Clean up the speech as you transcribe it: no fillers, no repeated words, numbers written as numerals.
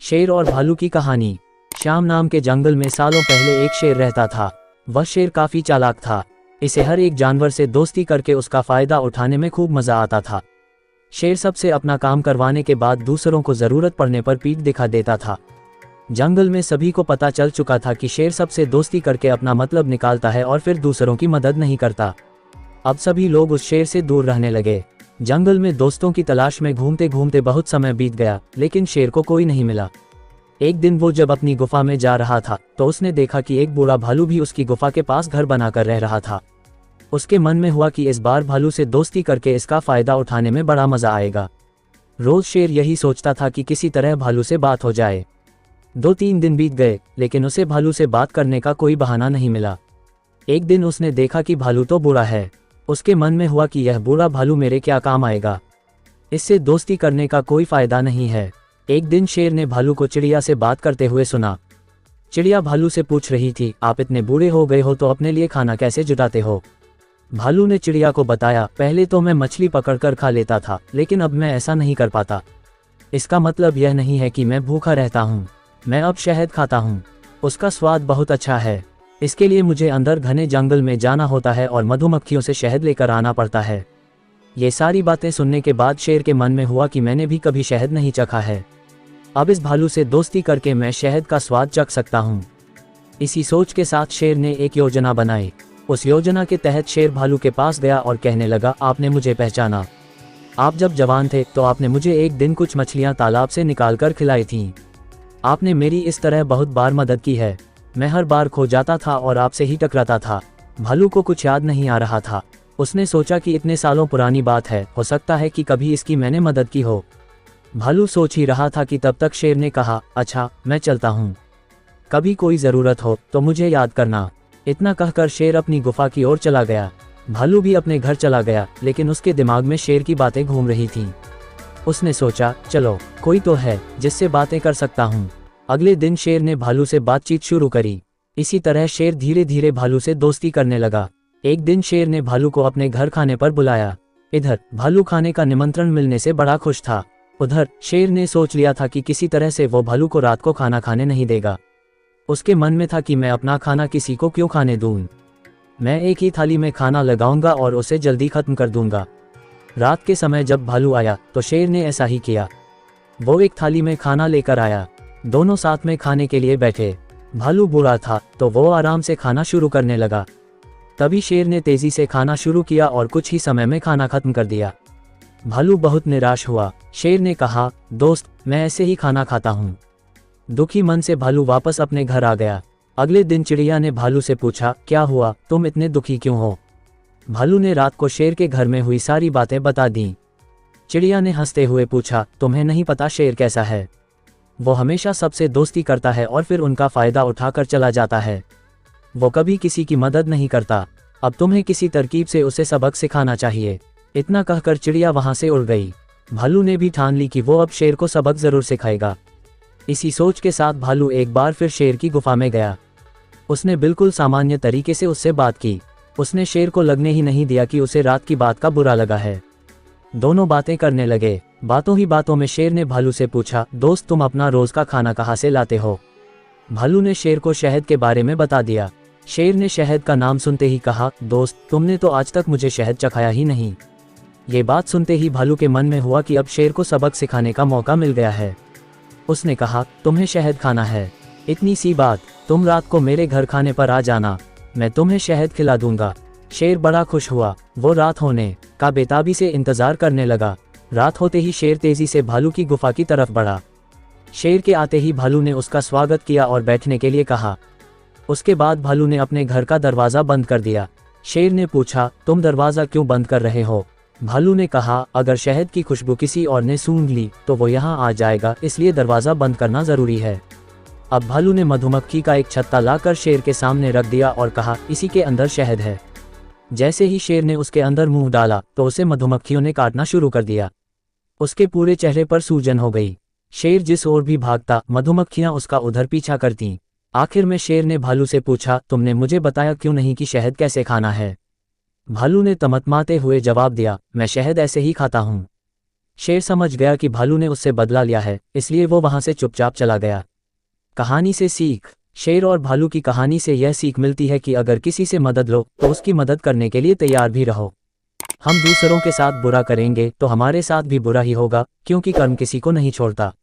शेर और भालू की कहानी। श्याम नाम के जंगल में सालों पहले एक शेर रहता था। वह शेर काफी चालाक था। इसे हर एक जानवर से दोस्ती करके उसका फायदा उठाने में खूब मजा आता था। शेर सबसे अपना काम करवाने के बाद दूसरों को जरूरत पड़ने पर पीठ दिखा देता था। जंगल में सभी को पता चल चुका था कि शेर सबसे दोस्ती करके अपना मतलब निकालता है और फिर दूसरों की मदद नहीं करता। अब सभी लोग उस शेर से दूर रहने लगे। जंगल में दोस्तों की तलाश में घूमते घूमते बहुत समय बीत गया, लेकिन शेर को कोई नहीं मिला। एक दिन वो जब अपनी गुफा में जा रहा था तो उसने देखा कि एक बूढ़ा भालू भी उसकी गुफा के पास घर बनाकर रह रहा था। उसके मन में हुआ कि इस बार भालू से दोस्ती करके इसका फायदा उठाने में बड़ा मजा आएगा। रोज शेर यही सोचता था कि किसी तरह भालू से बात हो जाए। 2-3 दिन बीत गए, लेकिन उसे भालू से बात करने का कोई बहाना नहीं मिला। एक दिन उसने देखा कि भालू तो बूढ़ा है। उसके मन में हुआ कि यह बूढ़ा भालू मेरे क्या काम आएगा, इससे दोस्ती करने का कोई फायदा नहीं है। एक दिन शेर ने भालू को चिड़िया से बात करते हुए सुना। चिड़िया भालू से पूछ रही थी, आप इतने बूढ़े हो गए हो तो अपने लिए खाना कैसे जुटाते हो? भालू ने चिड़िया को बताया, पहले तो मैं मछली पकड़कर खा लेता था, लेकिन अब मैं ऐसा नहीं कर पाता। इसका मतलब यह नहीं है कि मैं भूखा रहता हूँ। मैं अब शहद खाता हूँ। उसका स्वाद बहुत अच्छा है। इसके लिए मुझे अंदर घने जंगल में जाना होता है और मधुमक्खियों से शहद लेकर आना पड़ता है। ये सारी बातें सुनने के बाद शेर के मन में हुआ कि मैंने भी कभी शहद नहीं चखा है। अब इस भालू से दोस्ती करके मैं शहद का स्वाद चख सकता हूँ। इसी सोच के साथ शेर ने एक योजना बनाई। उस योजना के तहत शेर भालू के पास गया और कहने लगा, आपने मुझे पहचाना। आप जब जवान थे तो आपने मुझे एक दिन कुछ मछलियाँ तालाब से निकाल कर खिलाई थीं। आपने मेरी इस तरह बहुत बार मदद की है। मैं हर बार खो जाता था और आपसे ही टकराता था। भालू को कुछ याद नहीं आ रहा था। उसने सोचा कि इतने सालों पुरानी बात है, हो सकता है कि कभी इसकी मैंने मदद की हो। भालू सोच ही रहा था कि तब तक शेर ने कहा, अच्छा मैं चलता हूँ, कभी कोई ज़रूरत हो तो मुझे याद करना। इतना कहकर शेर अपनी गुफा की ओर चला गया। भालू भी अपने घर चला गया, लेकिन उसके दिमाग में शेर की बातें घूम रही थीं। उसने सोचा, चलो कोई तो है जिससे बातें कर सकता हूँ। अगले दिन शेर ने भालू से बातचीत शुरू करी। इसी तरह शेर धीरे धीरे भालू से दोस्ती करने लगा। एक दिन शेर ने भालू को अपने घर खाने पर बुलाया। इधर भालू खाने का निमंत्रण मिलने से बड़ा खुश था। उधर शेर ने सोच लिया था कि किसी तरह से वो भालू को रात को खाना खाने नहीं देगा। उसके मन में था कि मैं अपना खाना किसी को क्यों खाने दूं। मैं एक ही थाली में खाना लगाऊंगा और उसे जल्दी खत्म कर दूंगा। रात के समय जब भालू आया तो शेर ने ऐसा ही किया। वो एक थाली में खाना लेकर आया। दोनों साथ में खाने के लिए बैठे। भालू बूढ़ा था तो वो आराम से खाना शुरू करने लगा। तभी शेर ने तेजी से खाना शुरू किया और कुछ ही समय में खाना खत्म कर दिया। भालू बहुत निराश हुआ। शेर ने कहा, दोस्त मैं ऐसे ही खाना खाता हूँ। दुखी मन से भालू वापस अपने घर आ गया। अगले दिन चिड़िया ने भालू से पूछा, क्या हुआ, तुम इतने दुखी क्यों हो? भालू ने रात को शेर के घर में हुई सारी बातें बता दी। चिड़िया ने हंसते हुए पूछा, तुम्हें नहीं पता शेर कैसा है? वो हमेशा सबसे दोस्ती करता है और फिर उनका फायदा उठाकर चला जाता है। वो कभी किसी की मदद नहीं करता। अब तुम्हें किसी तरकीब से उसे सबक सिखाना चाहिए। इतना कहकर चिड़िया वहां से उड़ गई। भालू ने भी ठान ली कि वो अब शेर को सबक जरूर सिखाएगा। इसी सोच के साथ भालू एक बार फिर शेर की गुफा में गया। उसने बिल्कुल सामान्य तरीके से उससे बात की। उसने शेर को लगने ही नहीं दिया कि उसे रात की बात का बुरा लगा है। दोनों बातें करने लगे। बातों ही बातों में शेर ने भालू से पूछा, दोस्त तुम अपना रोज का खाना कहाँ से लाते हो? भालू ने शेर को शहद के बारे में बता दिया। शेर ने शहद का नाम सुनते ही कहा, दोस्त तुमने तो आज तक मुझे शहद चखाया ही नहीं। ये बात सुनते ही भालू के मन में हुआ कि अब शेर को सबक सिखाने का मौका मिल गया है। उसने कहा, तुम्हें शहद खाना है? इतनी सी बात, तुम रात को मेरे घर खाने पर आ जाना, मैं तुम्हें शहद खिला दूंगा। शेर बड़ा खुश हुआ। वो रात होने का बेताबी से इंतजार करने लगा। रात होते ही शेर तेजी से भालू की गुफा की तरफ बढ़ा। शेर के आते ही भालू ने उसका स्वागत किया और बैठने के लिए कहा। उसके बाद भालू ने अपने घर का दरवाज़ा बंद कर दिया। शेर ने पूछा, तुम दरवाज़ा क्यों बंद कर रहे हो? भालू ने कहा, अगर शहद की खुशबू किसी और ने सूंघ ली तो वो यहाँ आ जाएगा, इसलिए दरवाज़ा बंद करना ज़रूरी है। अब भालू ने मधुमक्खी का एक छत्ता लाकर शेर के सामने रख दिया और कहा, इसी के अंदर शहद है। जैसे ही शेर ने उसके अंदर मुंह डाला तो उसे मधुमक्खियों ने काटना शुरू कर दिया। उसके पूरे चेहरे पर सूजन हो गई। शेर जिस ओर भी भागता मधुमक्खियां उसका उधर पीछा करतीं। आखिर में शेर ने भालू से पूछा, तुमने मुझे बताया क्यों नहीं कि शहद कैसे खाना है? भालू ने तमतमाते हुए जवाब दिया, मैं शहद ऐसे ही खाता हूँ। शेर समझ गया कि भालू ने उससे बदला लिया है, इसलिए वो वहां से चुपचाप चला गया। कहानी से सीख। शेर और भालू की कहानी से यह सीख मिलती है कि अगर किसी से मदद लो तो उसकी मदद करने के लिए तैयार भी रहो। हम दूसरों के साथ बुरा करेंगे तो हमारे साथ भी बुरा ही होगा, क्योंकि कर्म किसी को नहीं छोड़ता।